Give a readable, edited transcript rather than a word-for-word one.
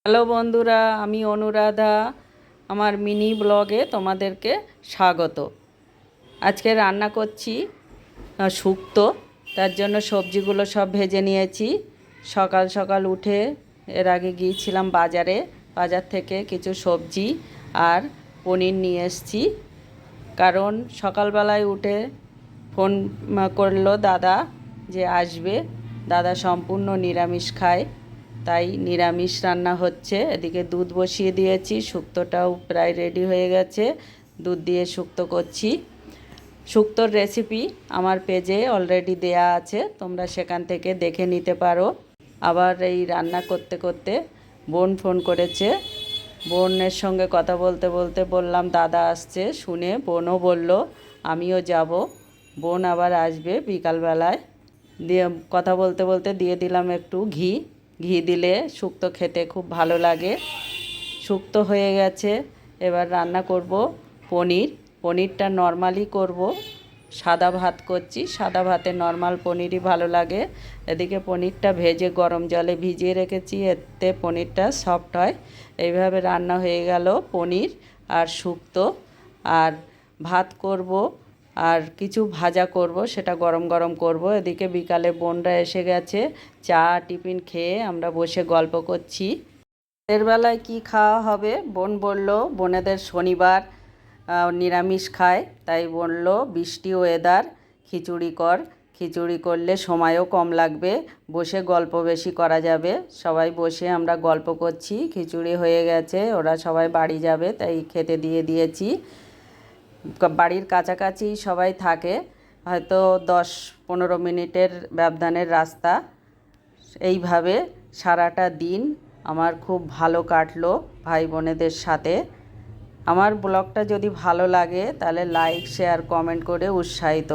Hello বন্ধুরা, আমি অনুরাধা। আমার মিনি ব্লগে তোমাদেরকে স্বাগত। আজকে রান্না করছি শুক্তো। তার জন্য সবজিগুলো সব ভেজে নিয়েছি। সকাল সকাল উঠে এর আগে গিয়েছিলাম বাজারে। বাজার থেকে কিছু সবজি আর পনির নিয়ে এসেছি। কারণ সকালবেলায় উঠে ফোন করলো দাদা যে আসবে। দাদা সম্পূর্ণ নিরামিষ খায়, তাই নিরামিষ রান্না হচ্ছে। এদিকে দুধ বসিয়ে দিয়েছি, শুক্তোটাও প্রায় রেডি হয়ে গেছে। দুধ দিয়ে শুক্তো করছি। শুক্তোর রেসিপি আমার পেজে অলরেডি দেয়া আছে, তোমরা সেখান থেকে দেখে নিতে পারো। আবার এই রান্না করতে করতে বোন ফোন করেছে। বোনের সঙ্গে কথা বলতে বলতে বললাম দাদা আসছে, শুনে বোনও বলল আমিও যাব। বোন আবার আসবে বিকালবেলায়। দিয়ে কথা বলতে বলতে দিয়ে দিলাম একটু ঘি। ঘি দিলে শুক্তো খেতে খুব ভালো লাগে। শুক্তো হয়ে গেছে, এবার রান্না করব পনির। পনিরটা নর্মালি করব, সাদা ভাত করছি। সাদা ভাতে নর্মাল পনিরই ভালো লাগে। এদিকে পনিরটা ভেজে গরম জলে ভিজিয়ে রেখেছি, এতে পনিরটা সফট হয়। এইভাবে রান্না হয়ে গেল পনির আর শুক্তো। আর ভাত করব, আর কিছু ভাজা করব, সেটা গরম গরম করব। এদিকে বিকালে বোনরা এসে গেছে, চা টিফিন খেয়ে আমরা বসে গল্প করছি। রাতের বেলায় কী খাওয়া হবে বোন বলল, বোনেদের শনিবার নিরামিষ খায়, তাই বলল বৃষ্টি ওয়েদার, খিচুড়ি কর। খিচুড়ি করলে সময়ও কম লাগবে, বসে গল্প বেশি করা যাবে। সবাই বসে আমরা গল্প করছি। খিচুড়ি হয়ে গেছে, ওরা সবাই বাড়ি যাবে, তাই খেতে দিয়ে দিয়েছি। বাড়ির কাছাকাছি সবাই থাকে, হয়তো 10-15 মিনিটের ব্যবধানের রাস্তা। এইভাবে সারাটা দিন আমার খুব ভালো কাটলো ভাই বোনেদের সাথে। আমার ব্লগটা যদি ভালো লাগে তাহলে লাইক শেয়ার কমেন্ট করে উৎসাহিত